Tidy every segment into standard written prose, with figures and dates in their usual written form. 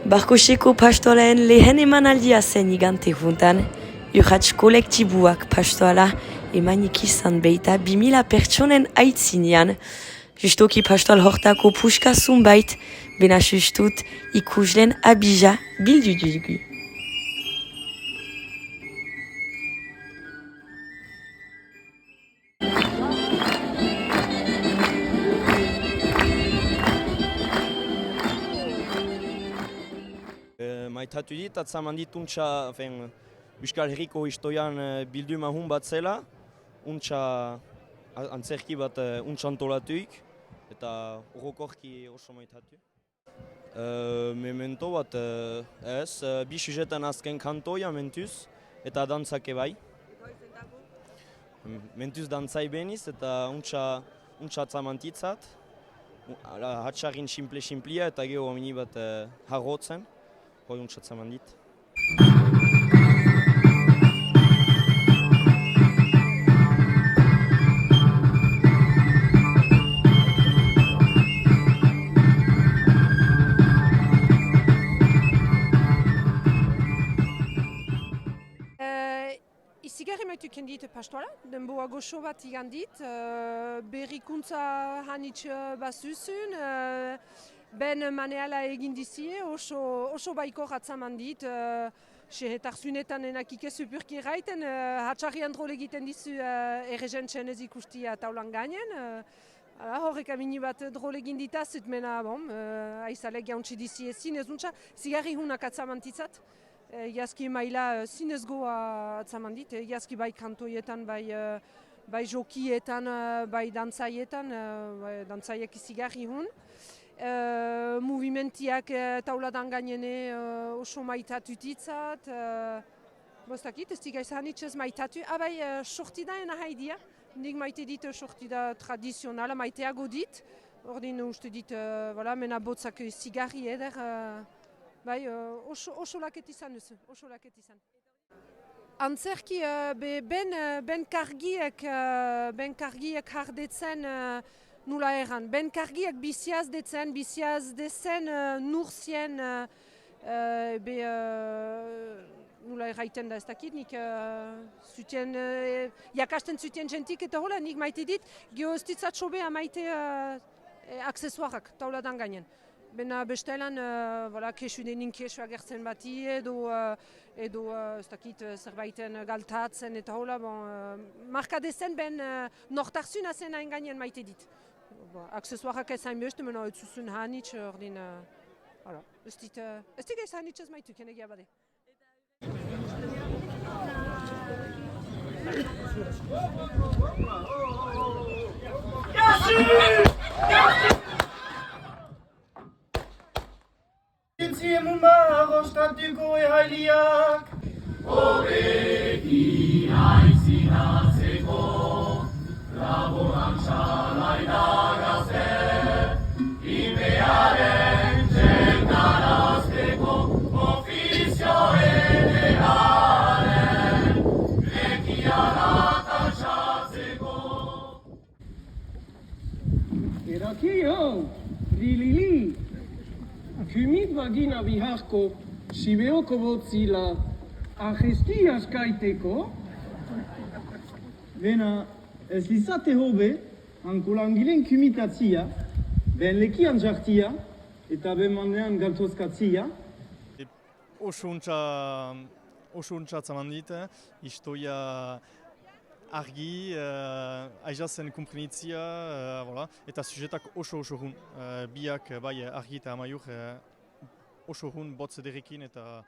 Barkoseko pastoalen lehen emanaldia zen igante juntan, urrats kolektibuak pastoala emanik izan beita 2000 pertsonen aitzinean. Justoki pastoal hortako puskazun bait, bena justut ikuslen abija bildu dugu. Maitatu dit, atzaman dit untxa, Euskal Herriko historian bilduma hun bat zela, untxa antzerki bat untxa antolatuik, eta orokorki oso maitatu. Memento bat ez, bi sujetan azken kantoia mentuz, eta dantzake bai. Mentuz dantzai beniz, eta untxa atzamantitzat, hatxarin simple-simplia, eta geho amini bat harrotzen. Hoi untxatzaman dit. Izigarri maituken dit pastoala, denboa goxo bat igan dit, berrikuntza hanitz bazuzun, ben maneala egin dizie, oso baiko ratzaman dit, sehetarzunetan enakike supurki erraiten, hatxarri androle egiten dizu errezentzen ez ikustia taulan gainen. Horrek amini bat drole egin ditazut, mena aizalek jauntzi dizie zinez untxa, zigarri hunak atzamantitzat. Iazki maila zinez goa atzaman dit, iazki bai kantoietan, bai jokietan, bai dantzaietan, dantzaiek izigarri hun. Movimentiak tauladan gainene oso maitatu ditzat. Bostakit, ez digaiz hanitxez maitatu. Bai, sortida ena haidia. Nik maite dit sortida tradizionala, maiteago dit. Ordin uste dit, mena botzak zigarri eder. Bai, oso laket izan duzu, oso laket izan. Antzerki, ben kargiek hardetzen nula erran. Ben kargiek biziaz dezen nurzien, nula erraiten da ez dakit, nik jakasten zuten jentik eta hola, nik maite dit, geoztitzat sobea maite aksesuarak tauladan gainen. Bena bestelan, kesu denin kesu agertzen bati edo ez dakit zerbaiten galtatzen eta hola, marka dezen ben nortarzuna zen hain gainen maite dit. Aksesuarak ez hain beste, mena ez zuzun hanitz, ordin, ez dit ez hanitz ez maitu, kene giabade. Ziemun bagostatuko ehailiak Horrekin aizinatzeko Laboran salai dagazte Imearen txekarazteko Ofizio edegaren Lekiara tatsatzeko Erakio, rilili Kumit vagina biharko, sibeoko botzila, ahesti askaiteko. Bena, ez izate hobe, hankolangilen kumitatzia, ben lekian jartia, eta ben mandean galtozkatzia. Oso untsa atzaman dit, historia argi, aizazen kumprenitzia, eta sujetak oso hun. Biak bai argi eta amaiur oso hun botz ederekin eta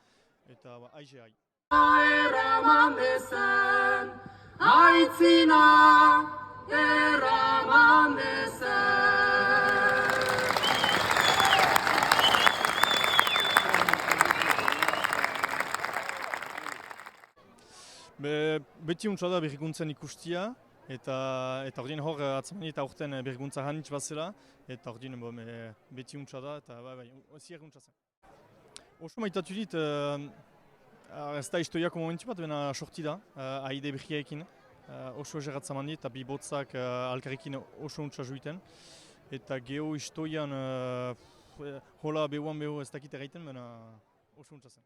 aizea. Eraman dezen, aitzina, eraman dezen. Beti untsa da berrikuntzen ikustia, eta ordin hor atzaman eta aurten berrikuntza hanitz bazela, eta ordin beti untsa da, eta zier untsa zen. Oso maitatu dit, ez da historiako momentu bat, bena sorti da, aide berriaekin. Oso egeratzaman dit, eta bi botzak alkarrekin oso untsa juiten. Eta geho historian hola behuan behu ez dakit egiten, baina oso untsa zen.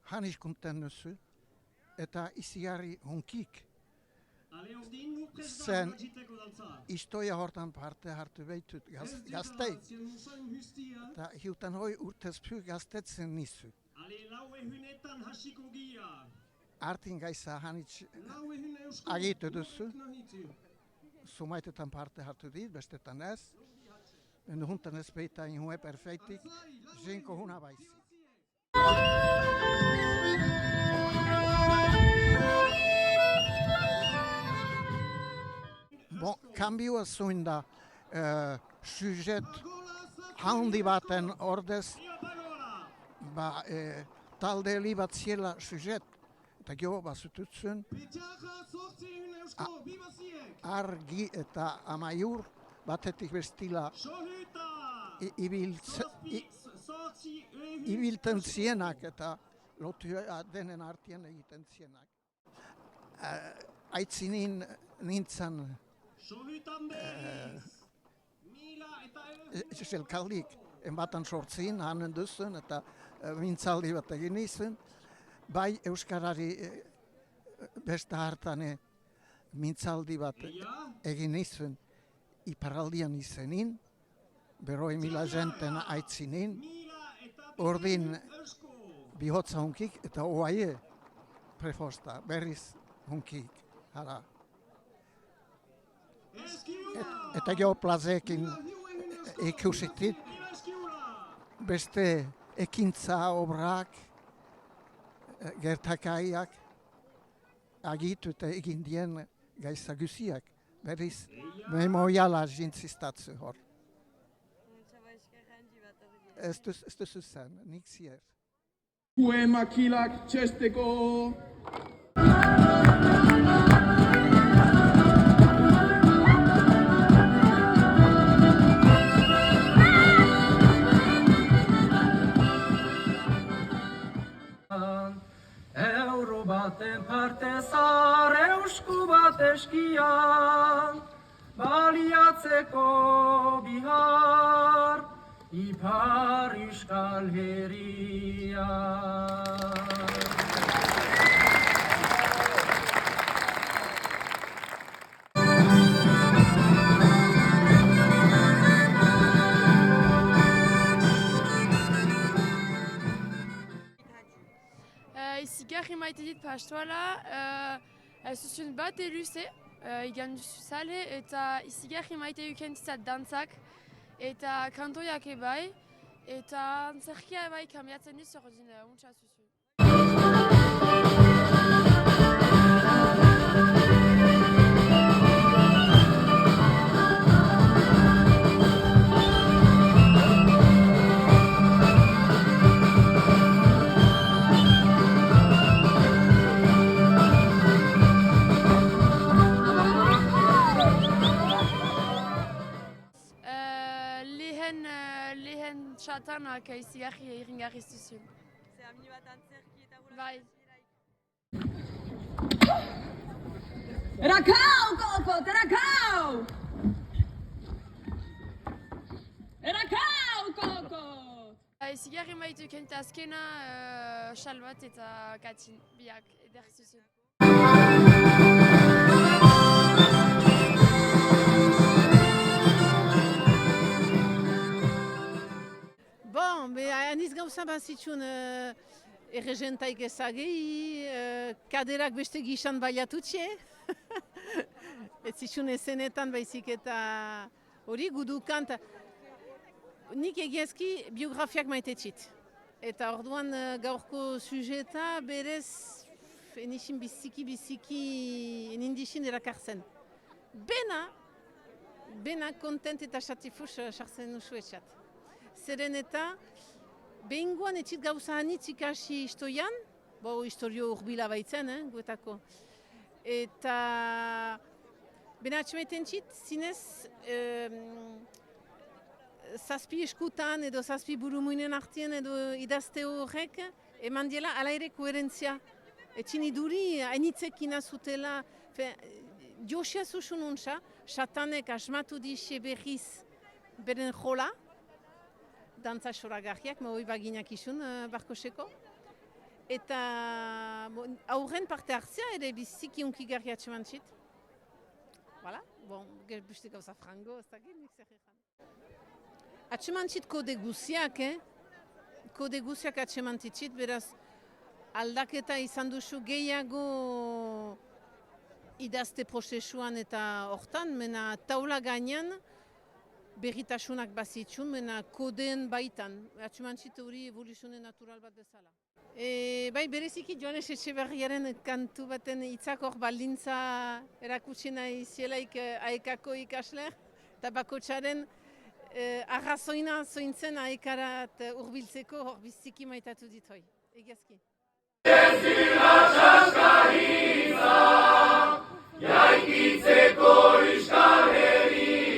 Haniskunten nussu, eta iziari hunkik. Sen istoia hortan parte hartu beitut gaztei. Eta hiutan hoi urtez py gaztetzen nisu. Artin gaisa hanitz agitu duzu. Sumaitetan parte hartu dit, bestetan ez. En huntan ez beita in hue perfeitik, zinko huna baisi. Bon, kambioa zuen da sujet handi baten ordez, talde libat ziela sujet, eta gero bazututzen, argi eta amaiur batetik bestila ibilten zienak eta lotua denen artien egiten zienak. Aitzinin nintzen zelkaldik enbatan sortzin, hanen duzen eta mintzaldi bat egin izan. Bai Euskarari beste hartane mintzaldi bat egin izan iparaldian izenin, beroi mila jenten aitzinin, ordin bihotza hunkik eta oaie prefosta, berriz hunkik, hala. Eta jo plazekin ikusitit, beste ekintza obrak, gertakaiak, agitu eta egin dien gaisa guziak, berriz memoiala jintzistatzu hor. Ez duzu zen, nik zier. Kue makilak txesteko. Euro baten parte zar eusku bat eskian, baliatzeko bihar, ipar Euskal Herria. Izigarri maite dit pastoala, zuzun bat eluze, igan duzu sale, eta izigarri maite ukentitzat dantzak, eta kantoiak ebai, eta antzerkia ebai kambiatzen duz ordin untsa zuzun. Lehen txatanak izigarri iringarri zuzun. Ze amni bat antzerki eta gura. Bai. Erakau, kokot, erakau! Erakau, kokot! Izigarri maitu kent azkena Xalbat eta Katin, biak eder zuzun. Bon, aniz gauza bazitxun erregentaik ezagei, kaderak beste gixan baliatutxe. Ez zizun ezenetan baizik eta hori gudu kanta. Nik egiazki biografiak maitetxit. Eta orduan gaurko sujeta berez enixin biziki enindixin erakartzen. Bena kontent eta satifuz sartzen nusu etxat. Zeren eta behingoan etxit gauza hanitz ikasi istoian, historio urbila baitzen, guetako. Eta bena atxemaiten txit, zinez zazpi eskutan edo zazpi burumuinen artien edo idazte horrek eman diela ala ere koherentzia. Etxin iduri hainitzekin azutela, josia zuzun untsa, satanek asmatu dixe berriz beren jola, dantza soragarriak, hoi baginak isun barkoseko. Eta aurren parte hartzea ere biziki unkigarri atxemantxit. Voilà, beste gauza frango, ez dakit nik zer egan. Atxemantxit kode guziak, kode guziak atxemantitxit, beraz aldaketa izan duzu gehiago idazte prozesuan eta hortan, mena taula gainean berritasunak bazitxun, mena kodeen baitan. Atxemantxit hori evoluzioen natural bat bezala. Bai, bereziki Joanes Etxeberriaren kantu baten hitzak hor baldintza erakutsi nahi zielaik aekako ikasler, eta bakotxaren arrazoina zointzen aekarat urbiltzeko hor biziki maitatu dit hoi. Egiazki. Jaikitzeko Euskal Herria